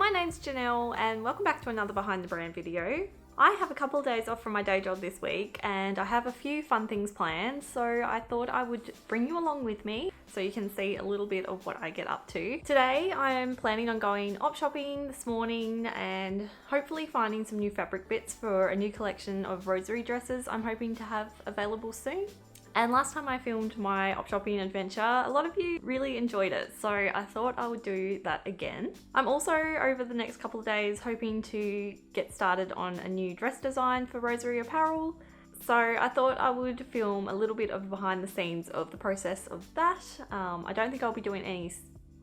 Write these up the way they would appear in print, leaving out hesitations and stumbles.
my name's Janelle and welcome back to another Behind the Brand video. I have a couple of days off from my day job this week and I have a few fun things planned, so I thought I would bring you along with me so you can see a little bit of what I get up to. Today I am planning on going op shopping this morning and hopefully finding some new fabric bits for a new collection of rosary dresses I'm hoping to have available soon. And last time I filmed my op shopping adventure, a lot of you really enjoyed it, so I thought I would do that again. I'm also, over the next couple of days, hoping to get started on a new dress design for Rosary Apparel. So I thought I would film a little bit of behind the scenes of the process of that. I don't think I'll be doing any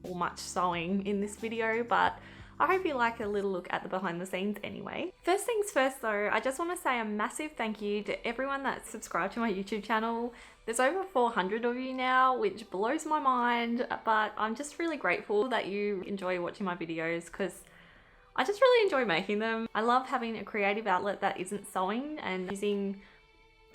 or much sewing in this video, but I hope you like a little look at the behind the scenes anyway. First things first though, I just want to say a massive thank you to everyone that's subscribed to my YouTube channel. There's over 400 of you now, which blows my mind, but I'm just really grateful that you enjoy watching my videos because I just really enjoy making them. I love having a creative outlet that isn't sewing and using,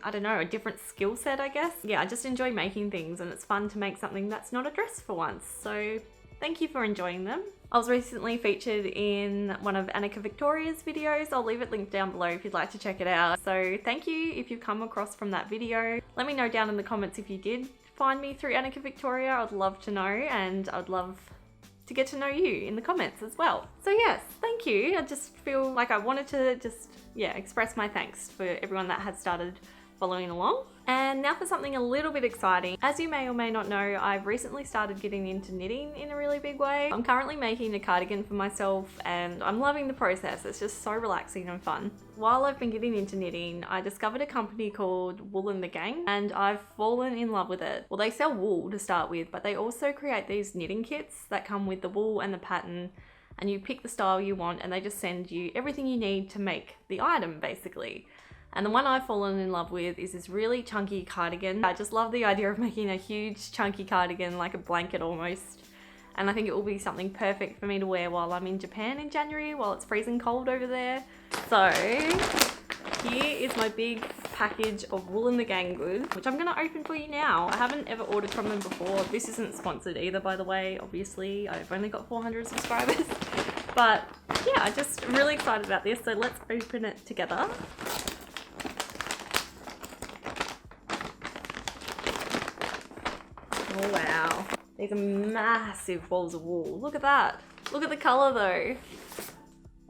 I don't know, a different skill set, I guess. Yeah, I just enjoy making things and it's fun to make something that's not a dress for once. So thank you for enjoying them. I was recently featured in one of Annika Victoria's videos. I'll leave it linked down below if you'd like to check it out. So thank you if you've come across from that video. Let me know down in the comments if you did find me through Annika Victoria. I'd love to know, and I'd love to get to know you in the comments as well. So yes, thank you. I just feel like I wanted to just, express my thanks for everyone that has started following along. And now for something a little bit exciting. As you may or may not know, I've recently started getting into knitting in a really big way. I'm currently making a cardigan for myself and I'm loving the process. It's just so relaxing and fun. While I've been getting into knitting, I discovered a company called Wool and the Gang and I've fallen in love with it. Well, they sell wool to start with, but they also create these knitting kits that come with the wool and the pattern, and you pick the style you want and they just send you everything you need to make the item basically. And the one I've fallen in love with is this really chunky cardigan. I just love the idea of making a huge chunky cardigan, like a blanket almost. And I think it will be something perfect for me to wear while I'm in Japan in January, while it's freezing cold over there. So here is my big package of Wool and the Gang goods, which I'm gonna open for you now. I haven't ever ordered from them before. This isn't sponsored either, by the way, obviously. I've only got 400 subscribers. But yeah, I'm just really excited about this. So let's open it together. Oh wow, these are massive balls of wool. Look at that. Look at the color though.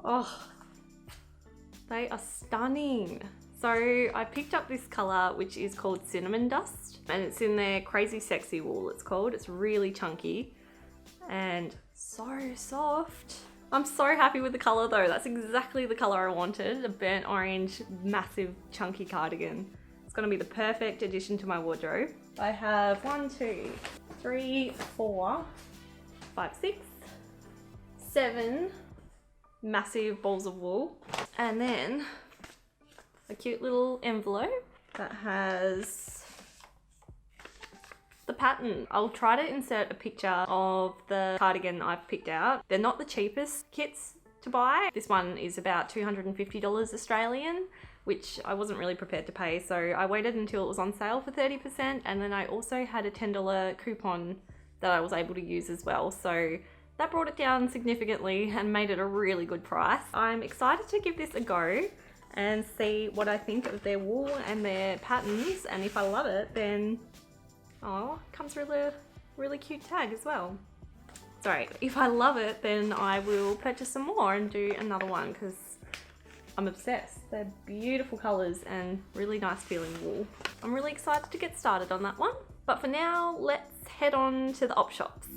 Oh, they are stunning. So I picked up this color, which is called Cinnamon Dust, and it's in their Crazy Sexy wool, it's called. It's really chunky and so soft. I'm so happy with the color though. That's exactly the color I wanted. A burnt orange, massive chunky cardigan. It's gonna be the perfect addition to my wardrobe. I have 1, 2, 3, 4, 5, 6, 7 massive balls of wool, and then a cute little envelope that has the pattern. I'll try to insert a picture of the cardigan I've picked out. They're not the cheapest kits to buy. This one is about $250 Australian, which I wasn't really prepared to pay, so I waited until it was on sale for 30%, and then I also had a $10 coupon that I was able to use as well, so that brought it down significantly and made it a really good price. I'm excited to give this a go and see what I think of their wool and their patterns, and if I love it, then it comes with a really cute tag as well. Sorry, if I love it, then I will purchase some more and do another one because I'm obsessed. They're beautiful colors and really nice feeling wool. I'm really excited to get started on that one. But for now, let's head on to the op shops.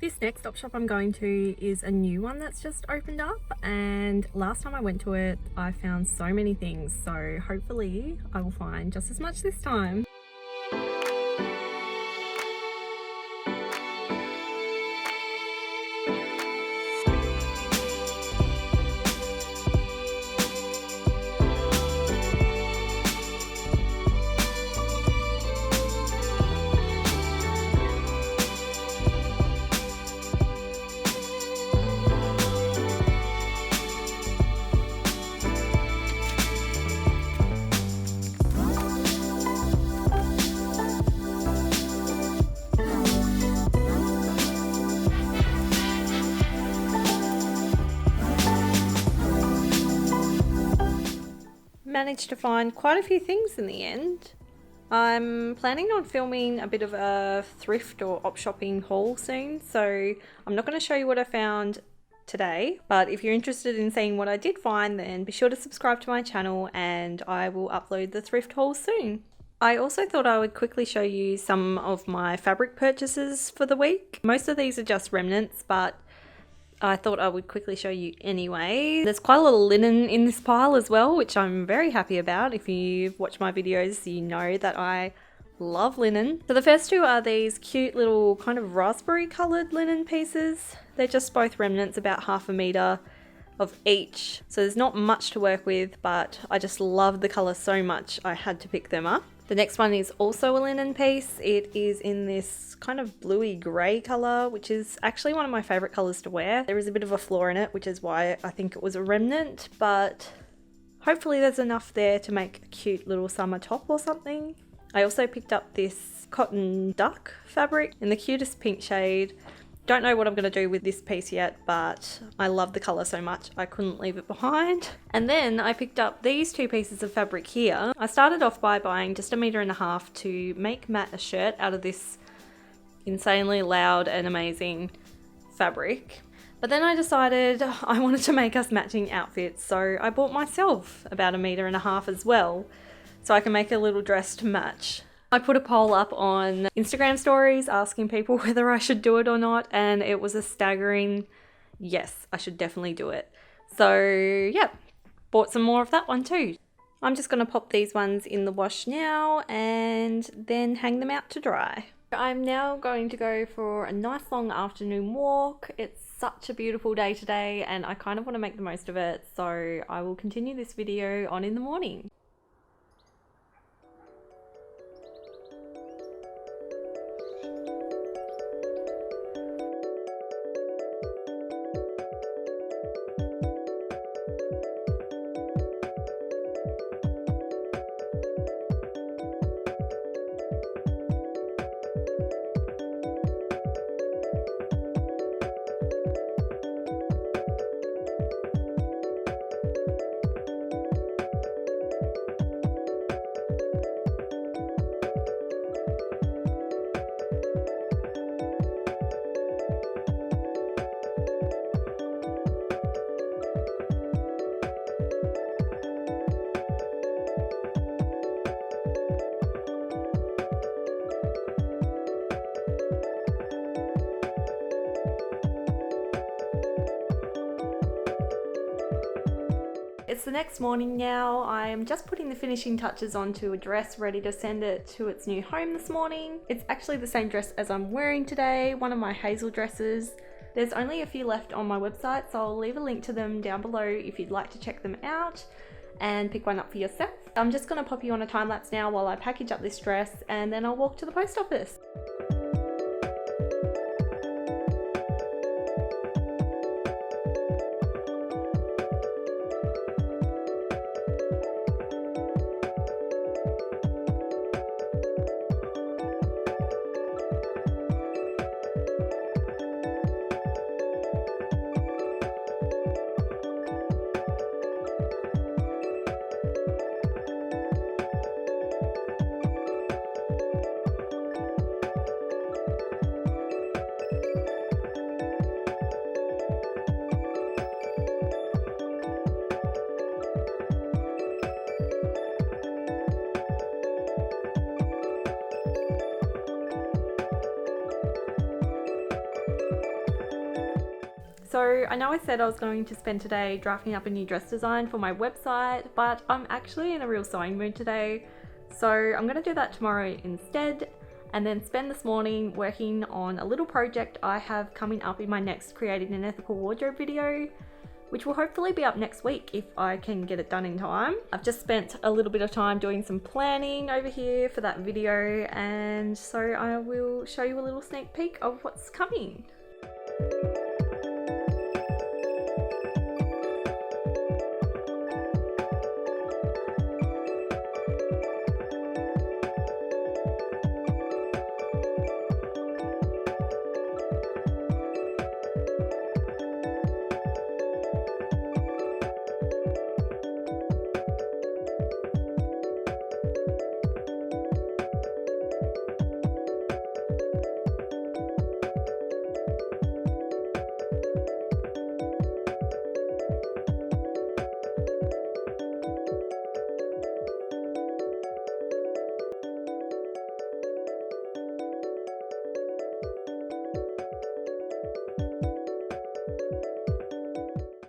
This next op shop I'm going to is a new one that's just opened up, and last time I went to it I found so many things, so hopefully I will find just as much this time. managed to find quite a few things in the end. I'm planning on filming a bit of a thrift or op shopping haul soon, so I'm not going to show you what I found today, but if you're interested in seeing what I did find, then be sure to subscribe to my channel and I will upload the thrift haul soon. I also thought I would quickly show you some of my fabric purchases for the week. Most of these are just remnants, but I thought I would quickly show you anyway. There's quite a lot of linen in this pile as well, which I'm very happy about. If you've watched my videos, you know that I love linen. So the first two are these cute little kind of raspberry coloured linen pieces. They're just both remnants, about 1/2 metre of each. So there's not much to work with, but I just love the colour so much I had to pick them up. The next one is also a linen piece. It is in this kind of bluey grey colour, which is actually one of my favourite colours to wear. There is a bit of a flaw in it, which is why I think it was a remnant, but hopefully there's enough there to make a cute little summer top or something. I also picked up this cotton duck fabric in the cutest pink shade. Don't know what I'm going to do with this piece yet, but I love the colour so much I couldn't leave it behind. And then I picked up these two pieces of fabric here. I started off by buying just 1.5 meters to make Matt a shirt out of this insanely loud and amazing fabric. But then I decided I wanted to make us matching outfits, so I bought myself about 1.5 meters as well, so I can make a little dress to match. I put a poll up on Instagram stories asking people whether I should do it or not, and it was a staggering yes, I should definitely do it. So yeah, bought some more of that one too. I'm just going to pop these ones in the wash now and then hang them out to dry. I'm now going to go for a nice long afternoon walk. It's such a beautiful day today and I kind of want to make the most of it, so I will continue this video on in the morning. It's the next morning now. I'm just putting the finishing touches onto a dress ready to send it to its new home this morning. It's actually the same dress as I'm wearing today, one of my hazel dresses. There's only a few left on my website, so I'll leave a link to them down below if you'd like to check them out and pick one up for yourself. I'm just going to pop you on a time lapse now while I package up this dress and then I'll walk to the post office. So I know I said I was going to spend today drafting up a new dress design for my website, but I'm actually in a real sewing mood today. So I'm going to do that tomorrow instead, and then spend this morning working on a little project I have coming up in my next Creating an Ethical Wardrobe video, which will hopefully be up next week if I can get it done in time. I've just spent a little bit of time doing some planning over here for that video, and so I will show you a little sneak peek of what's coming.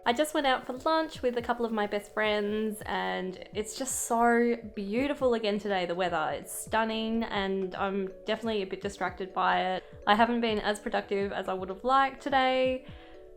I just went out for lunch with a couple of my best friends and it's just so beautiful again today, the weather. It's stunning and I'm definitely a bit distracted by it. I haven't been as productive as I would have liked today,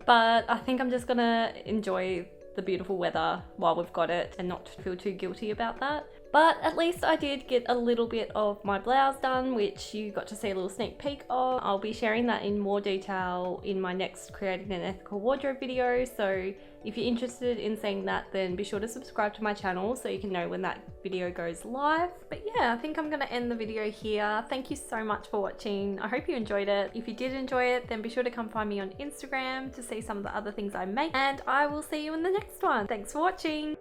but I think I'm just gonna enjoy the beautiful weather while we've got it and not feel too guilty about that. But at least I did get a little bit of my blouse done, which you got to see a little sneak peek of. I'll be sharing that in more detail in my next Creating an Ethical Wardrobe video. So if you're interested in seeing that, then be sure to subscribe to my channel so you can know when that video goes live. But yeah, I think I'm gonna end the video here. Thank you so much for watching. I hope you enjoyed it. If you did enjoy it, then be sure to come find me on Instagram to see some of the other things I make, and I will see you in the next one. Thanks for watching.